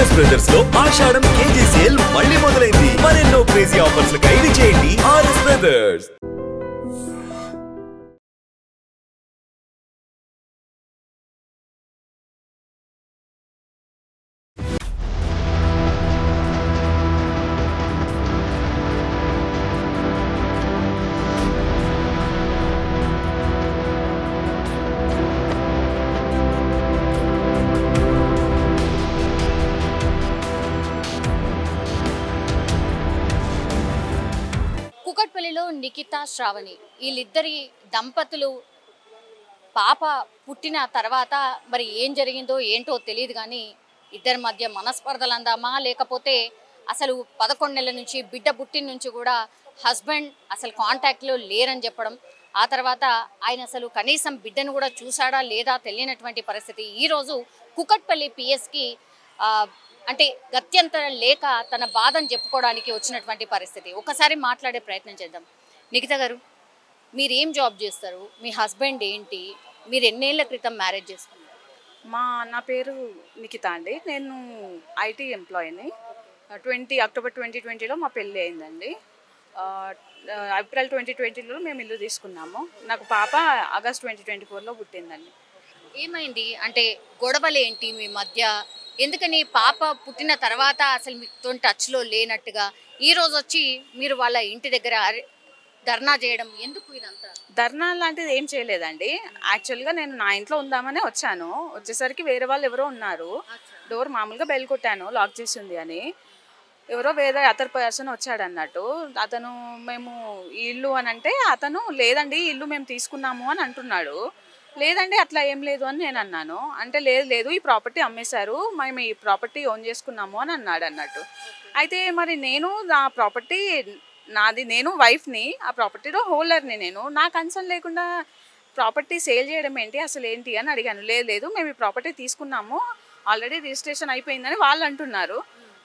RS brothers లో ఆషాఢం KG sale మళ్ళీ మొదలైంది. మరెన్నో క్రేజీ ఆఫర్స్ ఖైదీ చేయండి ఆర్ఎస్ బ్రదర్స్. కుకట్పల్లిలో నిఖిత శ్రావణి వీళ్ళిద్దరి దంపతులు పాప పుట్టిన తర్వాత మరి ఏం జరిగిందో ఏంటో తెలియదు కానీ ఇద్దరి మధ్య మనస్పర్ధలు అందామా లేకపోతే అసలు 11 నెలల నుంచి బిడ్డ పుట్టిన నుంచి కూడా హస్బెండ్ అసలు కాంటాక్ట్లో లేరని చెప్పడం, ఆ తర్వాత ఆయన అసలు కనీసం బిడ్డను కూడా చూసాడా లేదా తెలియనటువంటి పరిస్థితి. ఈరోజు కుకట్పల్లి పిఎస్కి అంటే గత్యంతరం లేక తన బాధను చెప్పుకోవడానికి వచ్చినటువంటి పరిస్థితి. ఒకసారి మాట్లాడే ప్రయత్నం చేద్దాం. నిఖిత గారు, మీరేం జాబ్ చేస్తారు? మీ హస్బెండ్ ఏంటి? మీరు ఎన్నేళ్ల క్రితం మ్యారేజ్ చేసుకున్నారు? నా పేరు నిఖిత అండి. నేను ఐటీ ఎంప్లాయీని. అక్టోబర్ 2020లో మా పెళ్ళి అయిందండి. ఏప్రిల్ 2020లో మేము ఇల్లు తీసుకున్నాము. నాకు పాప ఆగస్ట్ 2024లో పుట్టిందండి. ఏమైంది అంటే గొడవలు ఏంటి మీ మధ్య? ఎందుకని పాప పుట్టిన తర్వాత అసలు మీతో టచ్లో లేనట్టుగా ఈరోజు వచ్చి మీరు వాళ్ళ ఇంటి దగ్గర ధర్నా చేయడం ఎందుకు? ఇదంతా ధర్నా లాంటిది ఏం చేయలేదండి. యాక్చువల్గా నేను నా ఇంట్లో ఉందామనే వచ్చాను. వచ్చేసరికి వేరే వాళ్ళు ఎవరో ఉన్నారు. డోర్ మామూలుగా బెల్ కొట్టాను, లాక్ చేసి ఉంది అని. ఎవరో వేరే అదర్ పర్సన్ వచ్చాడు అన్నట్టు. అతను మేము ఇల్లు అని అంటే అతను లేదండి ఇల్లు మేము తీసుకున్నాము అని అంటున్నాడు. లేదండి అట్లా ఏం లేదు అని నేను అన్నాను. అంటే లేదు ఈ ప్రాపర్టీ అమ్మేశారు, మేము ఈ ప్రాపర్టీ ఓన్ చేసుకున్నాము అని అన్నాడు అన్నట్టు. అయితే మరి నేను నా ప్రాపర్టీ నాది, నేను వైఫ్ని, ఆ ప్రాపర్టీలో హోల్డర్ని నేను. నా కన్సర్న్ లేకుండా ప్రాపర్టీ సేల్ చేయడం ఏంటి, అసలు ఏంటి అని అడిగాను. లేదు మేము ఈ ప్రాపర్టీ తీసుకున్నాము, ఆల్రెడీ రిజిస్ట్రేషన్ అయిపోయిందని వాళ్ళు అంటున్నారు.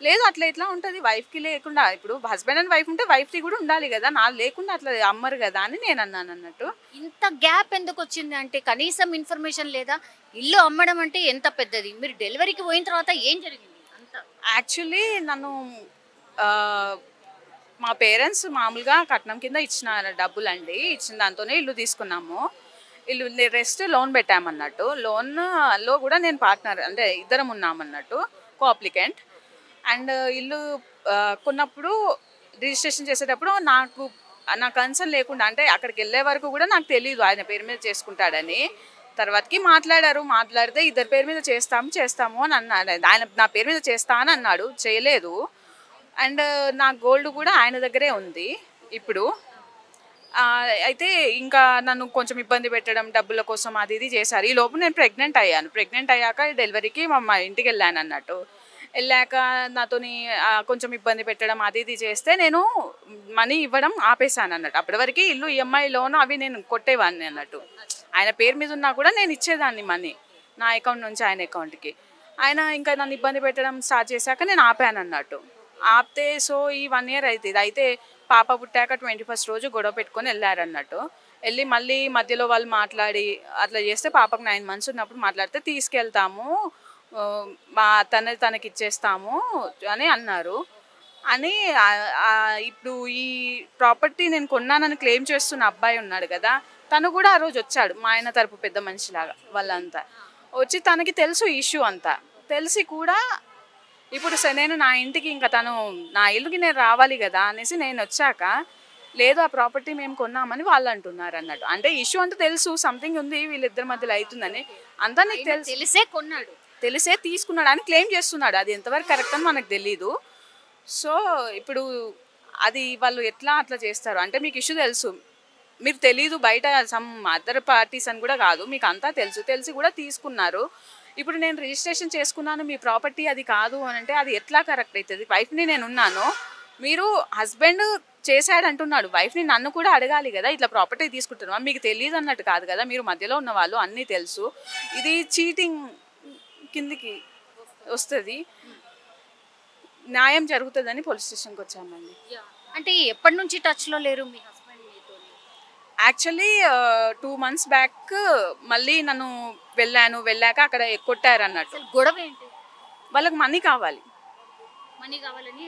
లేదు అట్లా ఎట్లా ఉంటుంది, వైఫ్కి లేకుండా, ఇప్పుడు హస్బెండ్ అండ్ వైఫ్ ఉంటే వైఫ్కి కూడా ఉండాలి కదా, నా లేకుండా అట్లా అమ్మరు కదా అని నేను అన్నాను అన్నట్టు. ఇంత గ్యాప్ ఎందుకు వచ్చింది అంటే కనీసం ఇన్ఫర్మేషన్ లేదా? ఇల్లు అమ్మడం అంటే ఎంత పెద్దది, మీరు డెలివరీకి పోయిన తర్వాత ఏం జరిగింది అంత? యాక్చువల్లీ నన్ను మా పేరెంట్స్ మామూలుగా కట్నం కింద ఇచ్చిన డబ్బులు అండి, ఇచ్చిన దాంతోనే ఇల్లు తీసుకున్నాము. ఇల్లు రెస్ట్ లోన్ పెట్టామన్నట్టు. లోన్లో కూడా నేను పార్ట్నర్, అంటే ఇద్దరం ఉన్నామన్నట్టు, కో అప్లికెంట్. అండ్ ఇల్లు కొన్నప్పుడు రిజిస్ట్రేషన్ చేసేటప్పుడు నా కన్సర్న్ లేకుండా, అంటే అక్కడికి వెళ్ళే వరకు కూడా నాకు తెలియదు ఆయన పేరు మీద చేసుకుంటాడని. తర్వాతకి మాట్లాడితే ఇద్దరి పేరు మీద చేస్తాము అని అన్నాడు. ఆయన నా పేరు మీద చేస్తా అని అన్నాడు, చేయలేదు. అండ్ నా గోల్డ్ కూడా ఆయన దగ్గరే ఉంది ఇప్పుడు. అయితే ఇంకా నన్ను కొంచెం ఇబ్బంది పెట్టడం, డబ్బుల కోసం అది ఇది చేశారు. ఈ లోపు నేను ప్రెగ్నెంట్ అయ్యాక డెలివరీకి మా ఇంటికి వెళ్ళాను అన్నట్టు. వెళ్ళాక నాతోని కొంచెం ఇబ్బంది పెట్టడం అది ఇది చేస్తే నేను మనీ ఇవ్వడం ఆపేశాను అన్నట్టు. అప్పటి వరకు ఇల్లు ఈఎంఐ లోన్ అవి నేను కొట్టేవాడిని అన్నట్టు. ఆయన పేరు మీద ఉన్నా కూడా నేను ఇచ్చేదాన్ని మనీ, నా అకౌంట్ నుంచి ఆయన అకౌంట్కి. ఆయన ఇంకా నన్ను ఇబ్బంది పెట్టడం స్టార్ట్ చేశాక నేను ఆపాను అన్నట్టు. ఆపితే సో ఈ 1 year అవుతుంది. అయితే పాప పుట్టాక 21st రోజు గొడవ పెట్టుకొని వెళ్ళారన్నట్టు. వెళ్ళి మళ్ళీ మధ్యలో వాళ్ళు మాట్లాడి అట్లా చేస్తే, పాపకు 9 months ఉన్నప్పుడు మాట్లాడితే తీసుకెళ్తాము, తనకి ఇచ్చేస్తాము అని అన్నారు. అని ఇప్పుడు ఈ ప్రాపర్టీ నేను కొన్నానని క్లెయిమ్ చేస్తున్న అబ్బాయి ఉన్నాడు కదా, తను కూడా ఆ రోజు వచ్చాడు, మా ఆయన తరపు పెద్ద మనిషిలాగా. వాళ్ళంతా వచ్చి తనకి తెలుసు ఇష్యూ అంతా తెలిసి కూడా, ఇప్పుడు నేను నా ఇంటికి ఇంకా తను నా ఇల్లుకి నేను రావాలి కదా అనేసి నేను వచ్చాక, లేదు ఆ ప్రాపర్టీ మేము కొన్నామని వాళ్ళు అంటున్నారు అన్నట్టు. అంటే ఇష్యూ అంతా తెలుసు, సంథింగ్ ఉంది వీళ్ళిద్దరి మధ్యలో అవుతుందని అంతా నీకు తెలిసే తీసుకున్నాడు అని క్లెయిమ్ చేస్తున్నాడు. అది ఎంతవరకు కరెక్ట్ అని మనకు తెలీదు. సో ఇప్పుడు అది వాళ్ళు అట్లా చేస్తారు అంటే, మీకు ఇష్యూ తెలుసు, మీకు తెలీదు, బయట సమ్ అదర్ పార్టీస్ అని కూడా కాదు, మీకు అంతా తెలిసి కూడా తీసుకున్నారు. ఇప్పుడు నేను రిజిస్ట్రేషన్ చేసుకున్నాను, మీ ప్రాపర్టీ అది కాదు అని అంటే అది ఎట్లా కరెక్ట్ అవుతుంది? వైఫ్ని నేను ఉన్నాను, మీరు హస్బెండ్ చేశాడు అంటున్నాడు, వైఫ్ని నన్ను కూడా అడగాలి కదా, ఇట్లా ప్రాపర్టీ తీసుకుంటున్నాం మీకు తెలియదు అన్నట్టు కాదు కదా, మీరు మధ్యలో ఉన్న వాళ్ళు అన్నీ తెలుసు, ఇది చీటింగ్ కిందికి వస్తుంది, న్యాయం జరుగుతుందని పోలీస్ స్టేషన్కి వచ్చామండి. అంటే ఎప్పటి నుంచి టచ్లో లేరు మీ హస్బెండ్ మీతో? యాక్చువల్లీ 2 months బ్యాక్ మళ్ళీ నన్ను వెళ్ళాక అక్కడ కొట్టారు అన్నట్టు. గొడవ ఏంటి? వాళ్ళకి మనీ కావాలి, మనీ కావాలని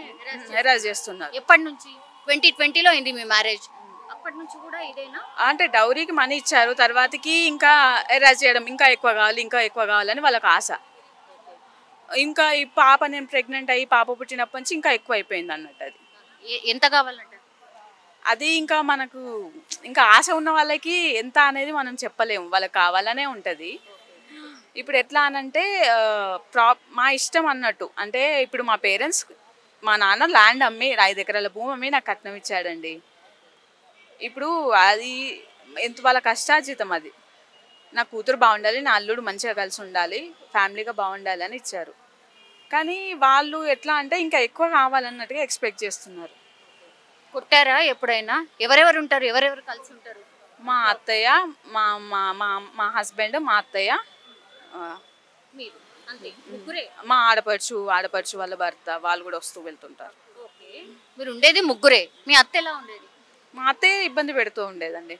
హెరాస్ చేస్తున్నారు. ఎప్పటి నుంచి? 2020లో అయింది మీ మ్యారేజ్, అప్పటి నుంచి కూడా ఇదేనా? అంటే డౌరీకి మనీ ఇచ్చారు, తర్వాతకి ఇంకా హెరాస్ చేయడం, ఇంకా ఎక్కువ కావాలి ఇంకా ఎక్కువ కావాలని వాళ్ళకి ఆశ. ఇంకా ఈ పాప నేను ప్రెగ్నెంట్ అయ్యి పాప పుట్టినప్పటి నుంచి ఇంకా ఎక్కువ అయిపోయింది అన్నట్టు. అది ఎంత కావాలంట? అది ఇంకా మనకు ఇంకా ఆశ ఉన్న వాళ్ళకి ఎంత అనేది మనం చెప్పలేము, వాళ్ళకి కావాలనే ఉంటుంది. ఇప్పుడు ఎట్లా అనంటే మా ఇష్టం అన్నట్టు. అంటే ఇప్పుడు మా పేరెంట్స్, మా నాన్న ల్యాండ్ అమ్మి 5 ఎకరాల భూమి అమ్మి నాకు కట్నం ఇచ్చాడండి. ఇప్పుడు అది ఎంత వాళ్ళ కష్టార్జితం. అది నా కూతురు బాగుండాలి, నా అల్లుడు మంచిగా కలిసి ఉండాలి, ఫ్యామిలీగా బాగుండాలి అని ఇచ్చారు. కానీ వాళ్ళు ఎట్లా అంటే ఇంకా ఎక్కువ కావాలన్నట్టుగా ఎక్స్పెక్ట్ చేస్తున్నారు. కొట్టారా ఎప్పుడైనా? ఎవరెవరు ఉంటారు, ఎవరెవరు కలిసి ఉంటారు? మా అత్తయ్య, మా మా మా మా హస్బెండ్, మా అత్తయ్య, మీరు అంతే ముగ్గురే? మా ఆడపడుచు వాళ్ళ భర్త, వాళ్ళు కూడా వస్తూ వెళ్తుంటారు. ఓకే, మీరు ఉండేది ముగ్గురే. మీ అత్త ఎలా ఉండేది? మా అత్తయ్య ఇబ్బంది పెడుతూ ఉండేదండి.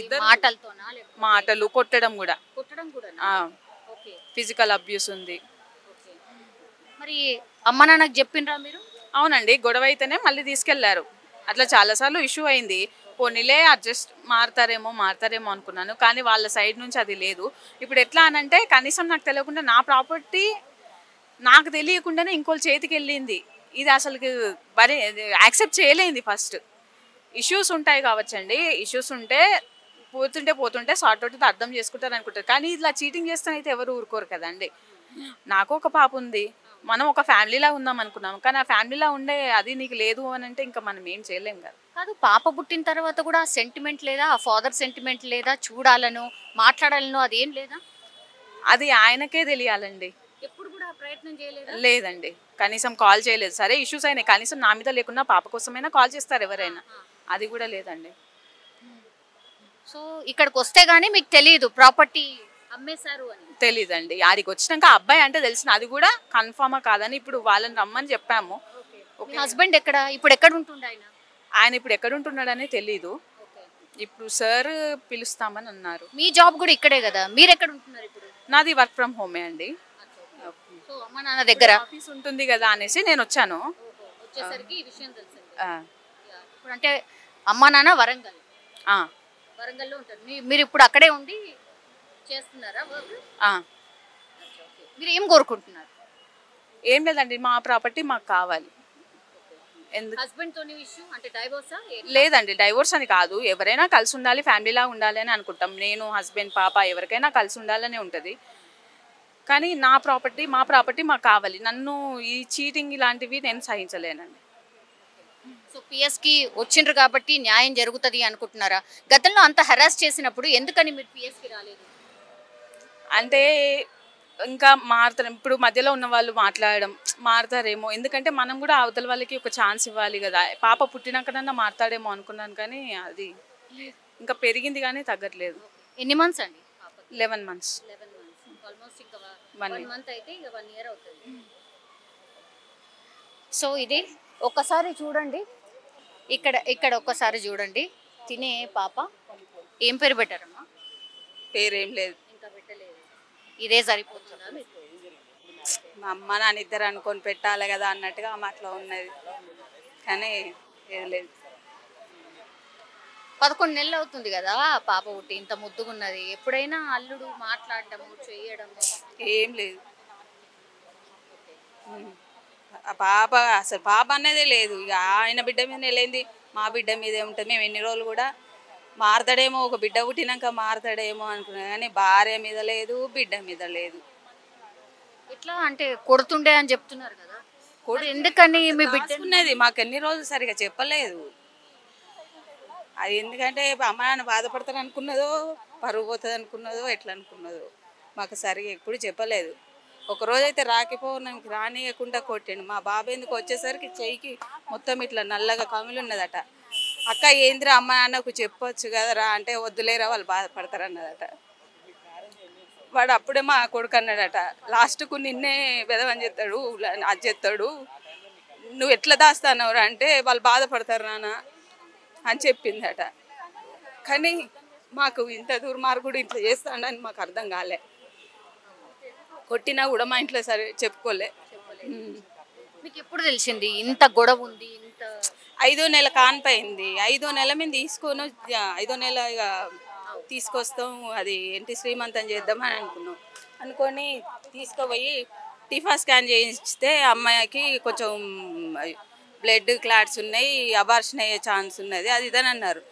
ఇద్దరు మాటలతోనా? మాటలు, కొట్టడం కూడా. కొట్టడం కూడా? ఓకే, ఫిజికల్ అబ్యూస్ ఉంది. మరి అమ్మ నాన్నకు చెప్పిండ్రా మీరు? అవునండి, గొడవ అయితేనే మళ్ళీ తీసుకెళ్లారు. అట్లా చాలాసార్లు ఇష్యూ అయింది. పోనీలే అడ్జస్ట్ మారతారేమో అనుకున్నాను, కానీ వాళ్ళ సైడ్ నుంచి అది లేదు. ఇప్పుడు ఎట్లా అనంటే కనీసం నాకు తెలియకుండా నా ప్రాపర్టీ నాకు తెలియకుండానే ఇంకోళ్ళ చేతికి వెళ్ళింది. ఇది అసలు మరి యాక్సెప్ట్ చేయలేంది. ఫస్ట్ ఇష్యూస్ ఉంటాయి కావచ్చండి, ఇష్యూస్ ఉంటే పోతుంటే సార్ట్ అవుట్ అర్థం చేసుకుంటారు అనుకుంటారు. కానీ ఇలా చీటింగ్ చేస్తానైతే ఎవరు ఊరుకోరు కదండి. నాకు ఒక పాప ఉంది, మనం ఒక ఫ్యామిలీలా ఉందాం అనుకున్నాం, కానీ ఆ ఫ్యామిలీలా ఉండే అది నీకు లేదు అని అంటే ఇంకా మనం ఏం చేయలేం కదా. కాదు, పాప పుట్టిన తర్వాత కూడా సెంటిమెంట్ లేదా? ఆ ఫాదర్ సెంటిమెంట్ లేదా? చూడాలను, మాట్లాడాలను, అదేం లేదా? అది ఆయనకే తెలియాలండి. ఎప్పుడు కూడా ప్రయత్నం చేయలేదు? లేదండి, కనీసం కాల్ చేయలేదు. సరే ఇష్యూస్ అయినాయి, కనీసం నా మీద లేకున్నా పాప కోసమైనా కాల్ చేస్తారు ఎవరైనా, అది కూడా లేదండి. సో ఇక్కడికి వస్తే గానీ మీకు తెలియదు ప్రాపర్టీ అమ్మేశారు అని? తెలీదండి. ఆడికి వచ్చినాక అబ్బాయి అంటే తెలిసిన, అది కూడా కన్ఫర్మా కాదని ఇప్పుడు వాళ్ళని రమ్మని చెప్పాము. మీ హస్బెండ్ ఎక్కడ ఇప్పుడు? ఎక్కడ ఉంటుండే ఆయన? ఆయన ఇప్పుడు ఎక్కడ ఉంటున్నాడని తెలీదు. ఇప్పుడు సార్ పిలుస్తామని అన్నారు. మీ జాబ్ కూడా ఇక్కడే కదా, మీరు ఎక్కడ ఉంటున్నారు ఇప్పుడు? నాది వర్క్ ఫ్రమ్ హోమే అండి. సో అమ్మ నాన్న దగ్గర ఆఫీస్ ఉంటుంది కదా అనేసి నేను వచ్చాను. వచ్చేసరికి ఈ విషయం తెలిసింది. ఇప్పుడు అంటే అమ్మ నాన్న వరంగల్లో ఉంటారు, మీరు ఇప్పుడు అక్కడే ఉండి చేస్తున్నారా వర్క్? మీరు ఏం కోరుకుంటున్నారు? ఏం లేదండి, మా ప్రాపర్టీ మాకు కావాలి. హస్బెండ్ తోని ఇష్యూ అంటే డైవోర్సా? లేదండి, డైవోర్స్ అని కాదు, ఎవరైనా కలిసి ఉండాలి, ఫ్యామిలీలా ఉండాలి అని అనుకుంటాం. నేను, హస్బెండ్, పాప ఎవరికైనా కలిసి ఉండాలని ఉంటుంది. కానీ మా ప్రాపర్టీ మాకు కావాలి. నన్ను ఈ చీటింగ్ ఇలాంటివి నేను సహించలేనండి. సో పిఎస్కి వచ్చిండ్రు కాబట్టి న్యాయం జరుగుతుంది అనుకుంటున్నారా? గతంలో అంత హెరాస్ చేసినప్పుడు ఎందుకని మీరు పిఎస్కి రాలేదు? అంటే ఇంకా మారుతారు, ఇప్పుడు మధ్యలో ఉన్న వాళ్ళు మారుతారేమో, ఎందుకంటే మనం కూడా అవతల వాళ్ళకి ఒక ఛాన్స్ ఇవ్వాలి కదా. పాప పుట్టినాకనన్నా మారుతాడేమో అనుకున్నాను, కానీ అది ఇంకా పెరిగింది కానీ తగ్గట్లేదు. ఎన్ని మంత్స్ అండి? 11 months. ఆల్మోస్ట్ ఇంకా 1 month అయితే ఇక 1 year అవుతుంది. సో ఇది ఒక్కసారి చూడండి, ఇక్కడ ఒక్కసారి చూడండి. తినే పాప ఏం పేరు పెట్టారమ్మా? పేరేం లేదు, ఇంకా పెట్టలేదు. ఇదే సరిపోతుందా మీకు? మా అమ్మ నాన్న ఇద్దరు అనుకొని పెట్టాలి కదా అన్నట్టుగా అట్లా ఉన్నది, కానీ ఏది లేదు. 11 నెలలు అవుతుంది కదా పాప పుట్టి, ఇంత ముద్దుగున్నది. ఎప్పుడైనా అల్లుడు మాట్లాడటము చేయడము ఏం లేదు. అసలు పాప అనేదే లేదు. ఇక ఆయన బిడ్డ మీద వెళ్ళింది, మా బిడ్డ మీదే ఉంటుంది. మేము ఎన్ని రోజులు కూడా మారతాడేమో, ఒక బిడ్డ పుట్టినాక మారతాడేమో అనుకున్నాం, కానీ భార్య మీద లేదు, బిడ్డ మీద లేదు. ఎట్లా అంటే కొడుతుండే అని చెప్తున్నారు కదా, ఎందుకని మీ బిడ్డ ఉన్నది మాకు ఎన్ని రోజులు సరిగా చెప్పలేదు. అది ఎందుకంటే అమ్మ నాన్న బాధపడతారు అనుకున్నదో, పరుగు పోతుంది అనుకున్నదో, ఎట్లా అనుకున్నదో మాకు సరిగా ఎప్పుడు చెప్పలేదు. ఒకరోజైతే రాకపోవడానికి రానియకుండా కొట్టిండు. మా బాబు ఎందుకు వచ్చేసరికి చెయ్యికి మొత్తం ఇట్లా నల్లగా కమిలి ఉన్నదట. అక్క ఏందిరా అమ్మ నాన్నకు చెప్పొచ్చు కదరా అంటే, వద్దులేరా వాళ్ళు బాధపడతారు అన్నదట. వాడు అప్పుడే మా కొడుకు అన్నాడట, లాస్ట్కు నిన్నే వెదవని చెప్తాడు, అది చెప్తాడు, నువ్వు ఎట్లా దాస్తానవరా అంటే, వాళ్ళు బాధపడతారు నాన్న అని చెప్పిందట. కానీ మాకు ఇంత దుర్మార్గుడు ఇట్లా చేస్తాడని మాకు అర్థం కాలే. కొట్టినా కూడా మా ఇంట్లో సరే చెప్పుకోలే. మీకు ఎప్పుడు తెలిసింది ఇంత గొడవ ఉంది ఇంత 5వ నెల కానిపోయింది. 5వ నెల మేము తీసుకొని 5వ నెల ఇక తీసుకొస్తాం, అది ఏంటి శ్రీమంతం చేద్దామని అనుకున్నాం. అనుకొని తీసుకుపోయి టిఫా స్కాన్ చేయిస్తే అమ్మాయికి కొంచెం బ్లడ్ క్లాట్స్ ఉన్నాయి, అబార్షన్ అయ్యే ఛాన్స్ ఉన్నది, అది ఇదని అన్నారు.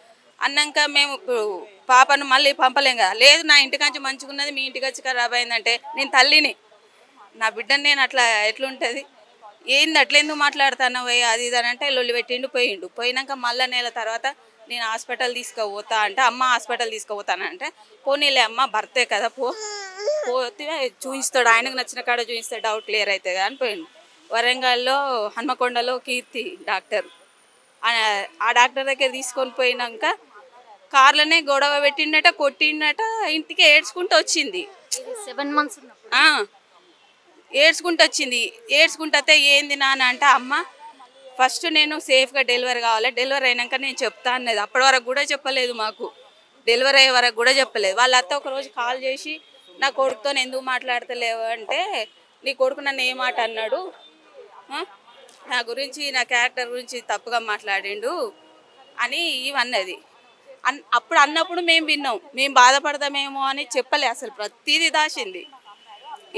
అన్నాక మేము ఇప్పుడు పాపను మళ్ళీ పంపలేం కదా. లేదు నా ఇంటికాంచి మంచిగా ఉన్నది, మీ ఇంటికి వచ్చి ఖరాబ్ అయిందంటే నేను తల్లిని, నా బిడ్డని నేను అట్లా ఎట్లుంటుంది, ఏంది అట్లా ఎందుకు మాట్లాడుతున్నావు అది ఇది అని అంటే లొల్లి పెట్టిండు పోయిండు. పోయినాక మళ్ళీ నెల తర్వాత నేను హాస్పిటల్ తీసుకుపోతా అంటే అమ్మ హాస్పిటల్ తీసుకుపోతానంటే పోనీలే అమ్మ భర్తే కదా పోతే చూపిస్తాడు, ఆయనకు నచ్చిన కాడ చూపిస్తే డౌట్ క్లియర్ అవుతుంది అని పోయిండు. వరంగల్లో హన్మకొండలో కీర్తి డాక్టర్, ఆ డాక్టర్ దగ్గర తీసుకొని పోయినాక కార్లోనే గొడవ పెట్టిండట, కొట్టిండట, ఇంటికి ఏడ్చుకుంటూ వచ్చింది. 7 months ఉన్నప్పుడు ఏడ్చుకుంటూ వచ్చింది. ఏడ్చుకుంటే ఏంది నాన్న అంటే అమ్మ ఫస్ట్ నేను సేఫ్గా డెలివరీ కావాలి, డెలివరీ అయినాక నేను చెప్తా అన్నది. అప్పటి వరకు కూడా చెప్పలేదు మాకు, డెలివరీ అయ్యే వరకు కూడా చెప్పలేదు. వాళ్ళ అత్త ఒకరోజు కాల్ చేసి నా కొడుకుతో ఎందుకు మాట్లాడతలేవు అంటే నీ కొడుకు నన్ను ఏ మాట అన్నాడు, నా గురించి నా క్యారెక్టర్ గురించి తప్పుగా మాట్లాడిండు అని ఇవన్నది. అప్పుడు అన్నప్పుడు మేము విన్నాం, మేము బాధపడతామేమో అని చెప్పలే, అసలు ప్రతిదీ దాచింది.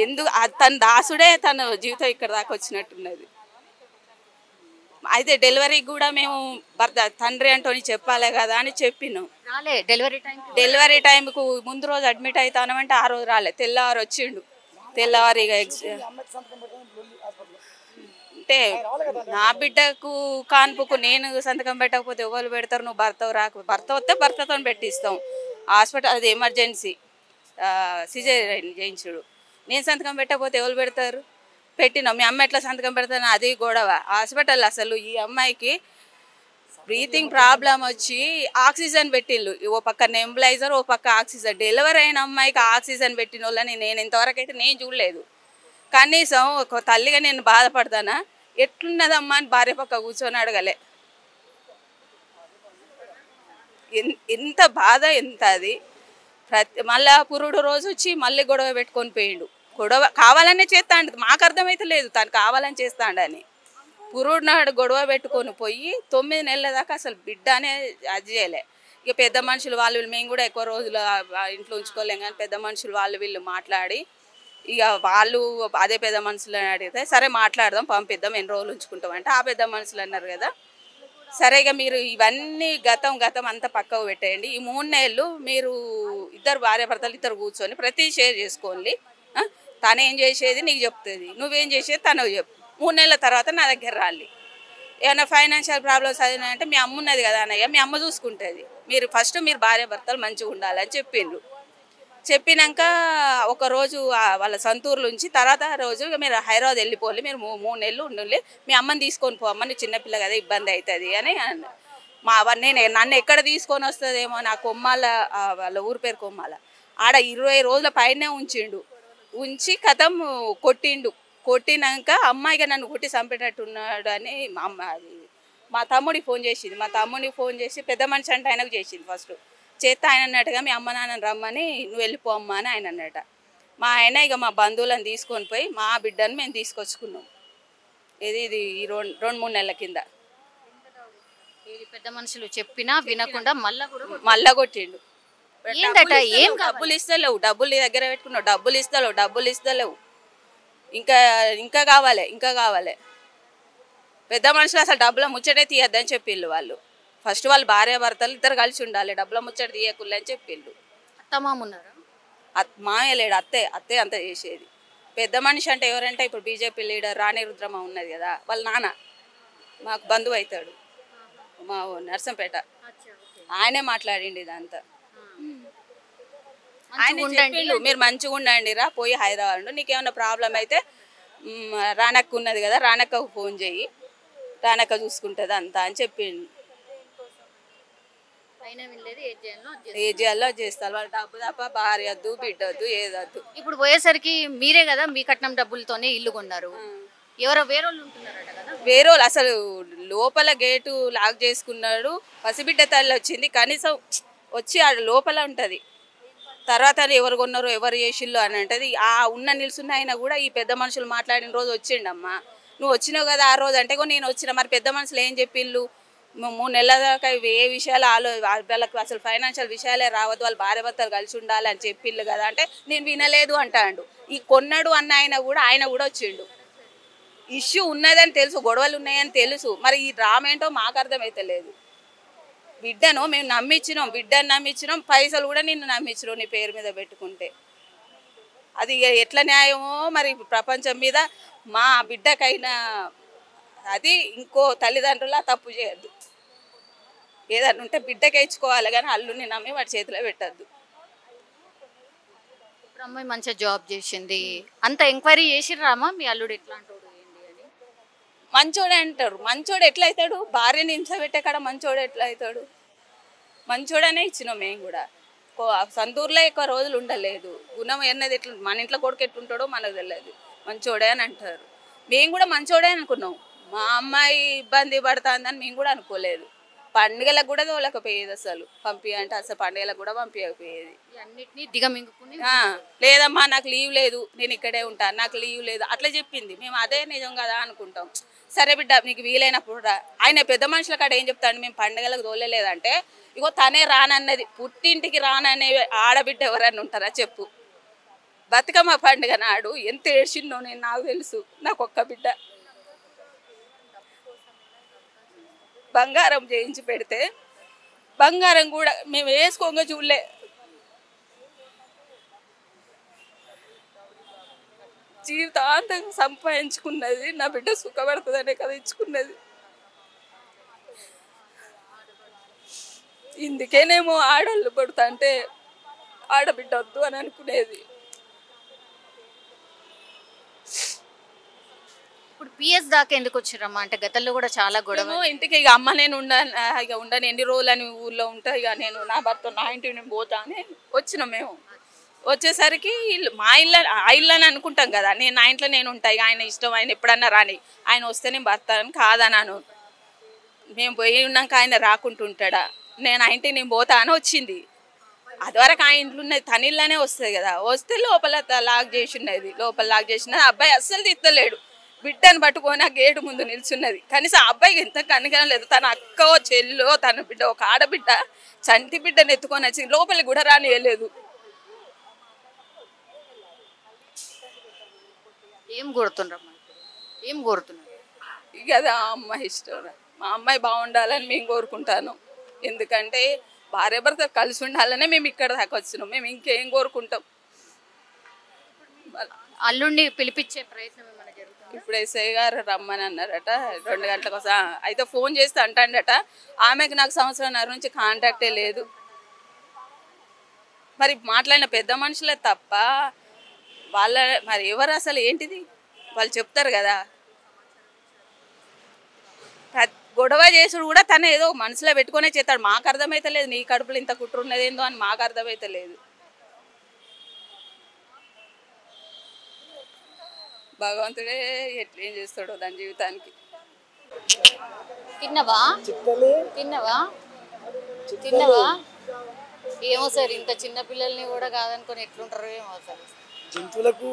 ఎందుకు తన దాసుడే తన జీవితం ఇక్కడ దాకా వచ్చినట్టున్నది. అయితే డెలివరీకి కూడా మేము భర్త తండ్రి అంటోని చెప్పాలి కదా అని చెప్పినాం. డెలివరీ టైంకు ముందు రోజు అడ్మిట్ అవుతానమంటే ఆ రోజు రాలే, తెల్లవారు వచ్చిండు. తెల్లవారు అంటే నా బిడ్డకు కాన్పుకు నేను సంతకం పెట్టకపోతే ఎవరు పెడతారు, నువ్వు భర్త వస్తే భర్తతో పెట్టిస్తాం. హాస్పిటల్ అది ఎమర్జెన్సీ సిజేరియన్ చేయించుడు, నేను సంతకం పెట్టకపోతే ఎవరు పెడతారు, పెట్టినాం. మీ అమ్మ ఎట్లా సంతకం పెడతాను, అది గొడవ. హాస్పిటల్ అసలు ఈ అమ్మాయికి బ్రీతింగ్ ప్రాబ్లం వచ్చి ఆక్సిజన్ పెట్టిళ్ళు, ఓ పక్క నెంబులైజర్ ఓ పక్క ఆక్సిజన్. డెలివరీ అయిన అమ్మాయికి ఆక్సిజన్ పెట్టిన వాళ్ళని నేను ఇంతవరకు అయితే నేను చూడలేదు. కనీసం ఒక తల్లిగా నేను బాధపడతానా, ఎట్లున్నదమ్మా అని భార్య పక్క కూర్చొని అడగలే. ఎంత బాధ ఎంత అది. మళ్ళా పురుడు రోజు వచ్చి మళ్ళీ గొడవ పెట్టుకొని పోయిండు. గొడవ కావాలనే చేస్తాండు, మాకు అర్థమైతే లేదు తను కావాలని చేస్తాడని. పురుడు నాడు గొడవ పెట్టుకొని పోయి 9 నెలల దాకా అసలు బిడ్డ అనే అది చేయలే. ఇక పెద్ద మనుషులు వాళ్ళు మేము కూడా ఎక్కువ రోజులు ఇంట్లో ఉంచుకోలేం కానీ పెద్ద మనుషులు వీళ్ళు మాట్లాడి ఇక వాళ్ళు అదే పెద్ద మనుషులని అడిగితే సరే మాట్లాడదాం పంపిద్దాం ఎన్ని రోజులు ఉంచుకుంటాం అంటే ఆ పెద్ద మనుషులు అన్నారు కదా, సరే ఇక మీరు ఇవన్నీ గతం అంతా పక్కకు పెట్టేయండి, ఈ 3 నెలలు మీరు ఇద్దరు భార్యాభర్తలు ఇద్దరు కూర్చొని ప్రతి షేర్ చేసుకోండి, తనేం చేసేది నీకు చెప్తుంది, నువ్వేం చేసేది తనకు చెప్పు, 3 నెలల తర్వాత నా దగ్గర రాలి. ఏమైనా ఫైనాన్షియల్ ప్రాబ్లమ్స్ అంటే మీ అమ్మ ఉన్నది కదా అన్నయ్య, మీ అమ్మ చూసుకుంటుంది, మీరు ఫస్ట్ మీరు భార్యాభర్తలు మంచిగా ఉండాలని చెప్పిండ్రు. చెప్పినాక ఒకరోజు వాళ్ళ సొంతూరులో ఉంచి తర్వాత రోజు మీరు హైదరాబాద్ వెళ్ళిపోవాలి, మీరు 3 నెలలు ఉండాలి, మీ అమ్మని తీసుకొని పో, అమ్మ నీ చిన్నపిల్ల కదా ఇబ్బంది అవుతుంది అని నన్ను ఎక్కడ తీసుకొని వస్తుందేమో, నా కొమ్మాల వాళ్ళ ఊరి పేరు కొమ్మాల, ఆడ 20 రోజుల పైనే ఉంచి కథం కొట్టినాక అమ్మాయిగా నన్ను కొట్టి చంపేటట్టున్నాడు అని మా తమ్ముడికి ఫోన్ చేసింది. మా తమ్ముడికి ఫోన్ చేసి పెద్ద మనిషి అంటే ఆయనకు చేసింది. ఫస్ట్ చేస్తే ఆయన అన్నట్టుగా మీ అమ్మ నాన్నని రమ్మని నువ్వు వెళ్ళిపో అమ్మ అని ఆయన అన్నట. మా ఆయన ఇక మా బంధువులను తీసుకొని పోయి మా బిడ్డను మేము తీసుకొచ్చుకున్నాం. ఇది 2-3 నెలల కింద. పెద్ద మనుషులు చెప్పినా వినకుండా మళ్ళా కొట్టిండు. ఏం డబ్బులు ఇస్తలేవు, డబ్బులు నీ దగ్గర పెట్టుకున్నావు, డబ్బులు ఇస్తలేవు, ఇంకా కావాలి. పెద్ద మనుషులు అసలు డబ్బుల ముచ్చటే తీయద్దని చెప్పిళ్ళు వాళ్ళు. ఫస్ట్ వాళ్ళు భార్యాభర్తలు ఇద్దరు కలిసి ఉండాలి, డబ్బుల ముచ్చట తీయకుల్లు అని చెప్పిళ్ళు. అత్తమామున్నారా? మామయ్య లేడు, అత్తే అంతా చేసేది. పెద్ద మనిషి అంటే ఎవరంటే ఇప్పుడు బీజేపీ లీడర్ రాణి రుద్రమ ఉన్నది కదా, వాళ్ళ నాన్న మాకు బంధువు అవుతాడు, మా నర్సంపేట. ఆయనే మాట్లాడిండి ఇదంతా. ఆయన చెప్పిండు మీరు మంచిగా ఉండండి రా, పోయి హైదరాబాద్ నీకేమన్నా ప్రాబ్లం అయితే రానక్క ఉన్నది కదా, రానక్కకు ఫోన్ చేయి, రానక్క చూసుకుంటుంది అంతా అని చెప్పిండు. ఏ చేయాలో చేస్తారు వాళ్ళు, డబ్బు తప్ప భార్య వద్దు బిడ్డ వద్దు ఏదొద్దు. ఇప్పుడు పోయేసరికి మీరే కదా మీ కట్నం డబ్బులతోనే ఇల్లు కొన్నారు, ఎవరో వేరే వాళ్ళు ఉంటున్నారట కదా? వేరే వాళ్ళు అసలు లోపల గేటు లాక్ చేసుకున్నాడు, పసిబిడ్డ తల్లి వచ్చింది, కనీసం వచ్చి ఆడ లోపల ఉంటుంది. తర్వాత ఎవరు కొన్నారో ఎవరు చేసిళ్ళు అని అంటది. ఆ నిల్చున్న ఆయన కూడా ఈ పెద్ద మనుషులు మాట్లాడిన రోజు వచ్చిండమ్మా, నువ్వు వచ్చినావు కదా ఆ రోజు అంటే నేను వచ్చిన. మరి పెద్ద మనుషులు ఏం చెప్పిళ్ళు 3 నెలల దాకా ఏ విషయాలు వాళ్ళకి అసలు ఫైనాన్షియల్ విషయాలే రావద్దు, వాళ్ళు భార్య భర్తలు కలిసి ఉండాలి అని చెప్పిళ్ళు కదా అంటే నేను వినలేదు అంటాడు. ఈ కొన్నాడు అన్న ఆయన కూడా వచ్చిండు. ఇష్యూ ఉన్నదని తెలుసు, గొడవలు ఉన్నాయని తెలుసు. మరి ఈ డ్రామా ఏంటో మాకు అర్థమైతలేదు. బిడ్డను మేము నమ్మించినాం, బిడ్డను నమ్మించినాం, పైసలు కూడా నిన్ను నమ్మించినాం నీ పేరు మీద పెట్టుకుంటే. అది ఎట్లా న్యాయమో మరి ప్రపంచం మీద. మా బిడ్డకైనా అది ఇంకో తల్లిదండ్రుల తప్పు చేయొద్దు. ఏదన్నా ఉంటే బిడ్డకే ఇచ్చుకోవాలి కానీ అల్లుని నమ్మి వాడి చేతిలో పెట్టద్దు. ఇప్పుడు అమ్మాయి మంచిగా జాబ్ చేసింది, అంత ఎంక్వైరీ చేసిర్రామా మీ అల్లుడు ఎట్లాంటోడు ఏంటి అని? మంచోడే అంటారు. మంచోడు ఎట్లా అవుతాడు? భార్యని హింస పెట్టే కాడ మంచోడు ఎట్లా అవుతాడు? మంచోడనే ఇచ్చినాం మేము కూడా. సంతూరులో ఎక్కువ రోజులు ఉండలేదు. గుణం అన్నది ఎట్లా, మన ఇంట్లో కొడుకు ఎట్లుంటాడో మనకు తెలియదు. మంచోడే అని అంటారు. మేము కూడా మంచోడే అనుకున్నాం. మా అమ్మాయి ఇబ్బంది పడుతుందని మేము కూడా అనుకోలేదు. పండుగలకు కూడా తోలకపోయేది, అసలు పంపించంటే అసలు పండుగలకు కూడా పంపించకపోయేది. అన్నిటినీ దిగమింగుకుని లేదమ్మా నాకు లీవ్ లేదు, నేను ఇక్కడే ఉంటాను, నాకు లీవ్ లేదు అట్లా చెప్పింది. మేము అదే నిజం కదా అనుకుంటాం. సరే బిడ్డ నీకు వీలైనప్పుడు రా. ఆయన పెద్ద మనుషుల కాడ ఏం చెప్తాడు, మేము పండుగలకు తోలేదంటే ఇగో తనే రానన్నది. పుట్టింటికి రాననే ఆడబిడ్డ ఎవరన్నా ఉంటారా చెప్పు? బతుకమ్మ పండుగ నాడు ఎంత ఏడ్చిందో నేను, నాకు తెలుసు. నాకు ఒక్క బిడ్డ బంగారం చేయించి పెడితే బంగారం కూడా మేము వేసుకోగా చూడలే. జీవితాంతం సంపాదించుకున్నది నా బిడ్డ సుఖపడుతుందనే కదా ఇచ్చుకున్నది. ఇందుకేనేమో ఆడోళ్ళు పడుతా అంటే ఆడబిడ్డ వద్దు అని అనుకునేది. ఇప్పుడు పిఎస్ దాకా ఎందుకు వచ్చిరమ్మా? అంటే గతంలో కూడా చాలా గొడవ. ఇంటికి ఇక అమ్మ నేను ఉండను ఎన్ని రోజులు అని ఊళ్ళో ఉంటా, ఇక నేను నా భర్త నా ఇంటికి నేను పోతా అని వచ్చినాం. మేము వచ్చేసరికి మా ఇల్లు ఆ ఇల్లు అని అనుకుంటాం కదా. నేను నా ఇంట్లో నేను ఉంటా, ఇక ఆయన ఇష్టం, ఆయన ఎప్పుడన్నా రాని, ఆయన వస్తే నేను భర్త అని కాదన్నాను. మేము పోయి ఉన్నాక ఆయన రాకుంటుంటాడా? నేను ఆ ఇంటికి నేను పోతా అని వచ్చింది. అది వరకు ఆ ఇంట్లో ఉన్నది తన ఇల్లునే వస్తుంది కదా. వస్తే లోపల లాక్ చేసి ఉన్నది, లోపల లాక్ చేసినది. అబ్బాయి అస్సలు తిత్తలేడు. బిడ్డను పట్టుకొని ఆ గేటు ముందు నిల్చున్నది. కనీసం ఆ అబ్బాయికి ఎంత కనికరం లేదు. తన అక్కో చెల్లో తన బిడ్డ ఒక ఆడబిడ్డ చంటి బిడ్డను ఎత్తుకొని వచ్చి లోపలికి కూడా రానియలేదు. ఏం కోరుతుండ్రమ్మా? ఏం కోరుతున్నారు? ఇక అది ఆ అమ్మాయి ఇష్టం. మా అమ్మాయి బాగుండాలని మేము కోరుకుంటాను. ఎందుకంటే భార్య భర్త కలిసి ఉండాలనే మేము ఇక్కడ దాకా వచ్చినాం. మేము ఇంకేం కోరుకుంటాం? అల్లుడిని పిలిపించే ప్రయత్నం ఏమైనా జరుగుతుంది? ఇప్పుడు ఎస్ఐ గారు రమ్మని అన్నారట 2 గంటలకు. అయితే ఫోన్ చేస్తే అంటాడట ఆమెకు నాకు సంవత్సరంన్నర నుంచి కాంటాక్టే లేదు. మరి మాట్లాడిన పెద్ద మనుషులే తప్ప వాళ్ళ మరి ఎవరు అసలు ఏంటిది వాళ్ళు చెప్తారు కదా. గొడవ చేసుడు కూడా తను ఏదో మనసులో పెట్టుకునే చేస్తాడు. మాకు అర్థమైతే లేదు. నీ కడుపులో ఇంత కుట్ర ఉన్నది ఏందో అని మాకు అర్థమైతే లేదు. భగవంతుడే ఎట్లేం చేస్తాడో దాని జీవితానికి. తిన్నవా? ఏమో సార్, ఇంత చిన్న పిల్లల్ని కూడా కాదనుకొని ఎట్లుంటారో ఏమో సార్. జంతువులకు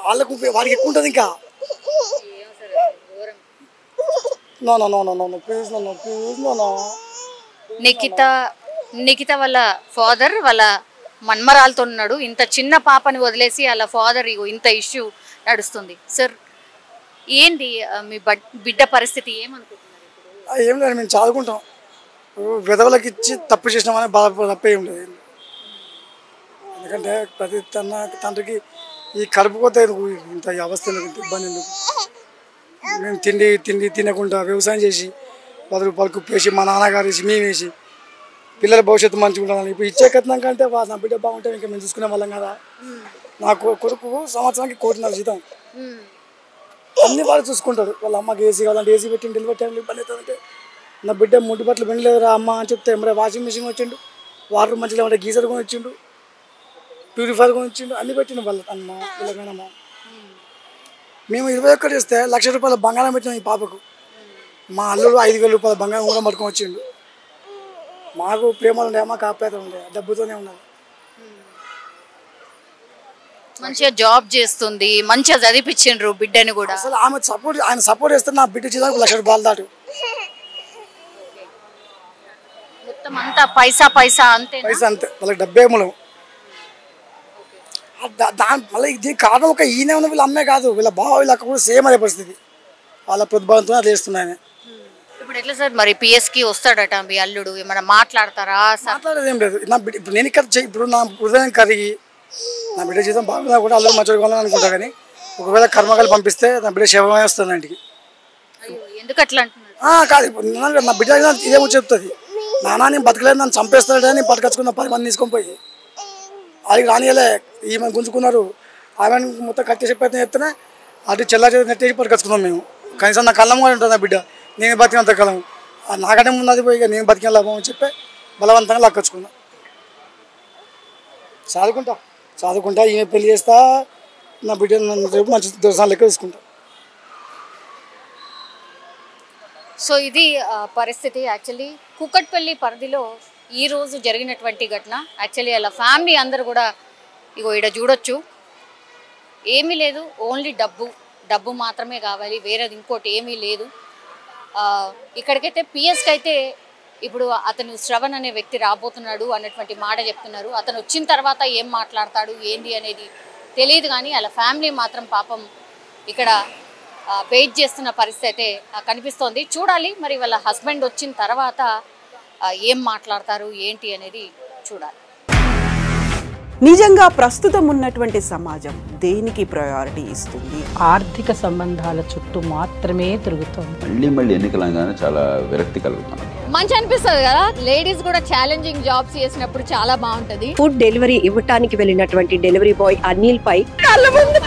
వాళ్ళకు వాడికి ఎక్కువ ఉంటుంది. ఇంకా ఏమో సార్ ఘోరం. నిఖిత వాళ్ళ ఫాదర్ వాళ్ళ మన్మరాలతో ఉన్నాడు. ఇంత చిన్న పాపని వదిలేసి వాళ్ళ ఫాదర్ ఇంత ఇష్యూ నడుస్తుంది సార్. ఏంటి మీ బిడ్డ పరిస్థితి ఏమనుకుంటున్నారు ఇప్పుడు? ఏం లేదు, మేము చదువుకుంటాం. విధవలకు ఇచ్చి తప్పు చేసినామని బాధ తప్పే ఉండదు. ఎందుకంటే ప్రతి తండ్రికి ఈ కడుపుకోతే ఇంత అవస్థ ఎందుకు, ఇబ్బంది ఎందుకు? మేము తిండి తినకుండా వ్యవసాయం చేసి 10 రూపాయలు కుప్పేసి మా నాన్నగారు వేసి మేము వేసి పిల్లల భవిష్యత్తు మంచిగా ఉండాలని ఇప్పుడు ఇచ్చే కట్నం కంటే నా బిడ్డ బాగుంటే ఇంకా మేము చూసుకునే వాళ్ళం కదా. నాకు కొడుకు సంవత్సరానికి 1.5 కోటి జీతం. అన్ని వాళ్ళు చూసుకుంటారు. వాళ్ళ అమ్మకి ఏసీ కావాలంటే ఏసీ పెట్టిండు, డెలివరీ టైంలో ఇబ్బంది అవుతుందంటే నా బిడ్డ ముడ్డు బట్టలు వినలేదురా అమ్మ అని చెప్తే మరి వాషింగ్ మిషన్ వచ్చిండు, వాటర్ మంచిగా ఉంటే గీజర్ కొని వచ్చిండు, ప్యూరిఫైర్ కొని వచ్చిండు, అన్ని పెట్టిండు వాళ్ళ అమ్మ వీళ్ళకైనా. మేము 21 చేస్తే 1,00,000 రూపాయల బంగారం పెట్టినాం ఈ పాపకు. మా అల్లుడు 5,000 రూపాయల బంగారం కూడా పట్టుకొని వచ్చిండు. మాకు ప్రేమలు ఉండే, మాకు ఆప్యాయత ఉండే, డబ్బుతోనే ఉన్నది. మంచిగా జాబ్ చేస్తుంది, మంచిగా చదివిపించిండ్రు బిడ్డని కూడా. అసలు ఆమె సపోర్ట్, ఆయన సపోర్ట్ చేస్తే నా బిడ్డ జీతానికి 1,00,000 రూపాయలు దాటు. మొత్తం అంతా పైసా అంతే. పైసా అంతే, వాళ్ళకి డబ్బే మూలం. దాని మళ్ళీ దీనికి కారణం ఒక ఈయన ఉన్న వీళ్ళ అమ్మే కాదు, వీళ్ళ బావ వీళ్ళ అక్క కూడా సేమ్ అదే పరిస్థితి. వాళ్ళ ప్రతిభావంతో అది చేస్తున్నాయని. ఇప్పుడు ఎట్లా సార్ మరి పిఎస్కి వస్తాడట మీ అల్లుడు, ఏమైనా మాట్లాడతారా? మాట్లాడేది ఏం లేదు. నా బిడ్డ ఇప్పుడు నేను ఇక్కడ ఇప్పుడు నా హృదయం కరిగి నా బిడ్డ జీతం బాగున్నా కూడా అల్లుడు మంచిగా కొనాలని అనుకుంటా, కానీ ఒకవేళ కర్మకాలు పంపిస్తే నా బిడ్డ శవమే వస్తుంది ఇంటికి. ఎందుకు అట్లా అంటున్నారు? కాదు, ఇప్పుడు నా బిడ్డ ఇదేమో చెప్తుంది, నాన్న నేను బతకలేదు, నన్ను చంపేస్తాడని పట్టుకొచ్చుకున్న 10 మంది తీసుకొని పోయి అది రానియలే. ఈమె గుంజుకున్నారు, ఆమె మొత్తం కట్టేసి ప్రయత్నం చెప్తేనే అటు చెల్లా చేతి నెట్టేసి పట్టుకొచ్చుకున్నాం మేము. కనీసం నా కళ్ళం కూడా ఉంటుంది నా బిడ్డ, నేను బతికినంత కాలం నాకంటే ముందు పోయి నేను బతికిన లాభం అని చెప్పి బలవంతంగా లాక్కొచ్చుకున్నా. చదువుకుంటా ఈమె పెళ్లి చేస్తా, నా బిడ్డ మంచి దర్శనం లెక్క తీసుకుంటా. సో ఇది పరిస్థితి. యాక్చువల్లీ కూకట్పల్లి పరిధిలో ఈరోజు జరిగినటువంటి ఘటన. యాక్చువల్లీ అలా ఫ్యామిలీ అందరూ కూడా ఇగో ఇక్కడ చూడొచ్చు, ఏమీ లేదు, ఓన్లీ డబ్బు మాత్రమే కావాలి, వేరేది ఇంకోటి ఏమీ లేదు. ఇక్కడికైతే పిఎస్కి అయితే ఇప్పుడు అతను శ్రవణ్ అనే వ్యక్తి రాబోతున్నాడు అన్నటువంటి మాట చెప్తున్నారు. అతను వచ్చిన తర్వాత ఏం మాట్లాడతాడు ఏంది అనేది తెలియదు, కానీ అలా ఫ్యామిలీ మాత్రం పాపం ఇక్కడ వెయిట్ చేస్తున్న పరిస్థితి అయితే కనిపిస్తోంది. చూడాలి మరి వాళ్ళ హస్బెండ్ వచ్చిన తర్వాత ఏం మాట్లాడతారు ఏంటి అనేది చూడాలి. నిజంగా ప్రస్తుతం ఉన్నటువంటి సమాజం దేనికి ప్రయారిటీ ఇస్తుంది? ఆర్థిక సంబంధాల చుట్టూ మాత్రమే తిరుగుతుంది. మళ్ళీ ఎన్నికలంగానే చాలా విరక్తి కలుగుతున్నాం. మంచి అనిపిస్తుంది కదా, లేడీస్ కూడా ఛాలెంజింగ్ జాబ్స్ చేసినప్పుడు చాలా బాగుంటది. ఫుడ్ డెలివరీ ఇవ్వటానికి వెళ్ళినటువంటి డెలివరీ బాయ్ అనిల్ పై కళ్ళ ముందు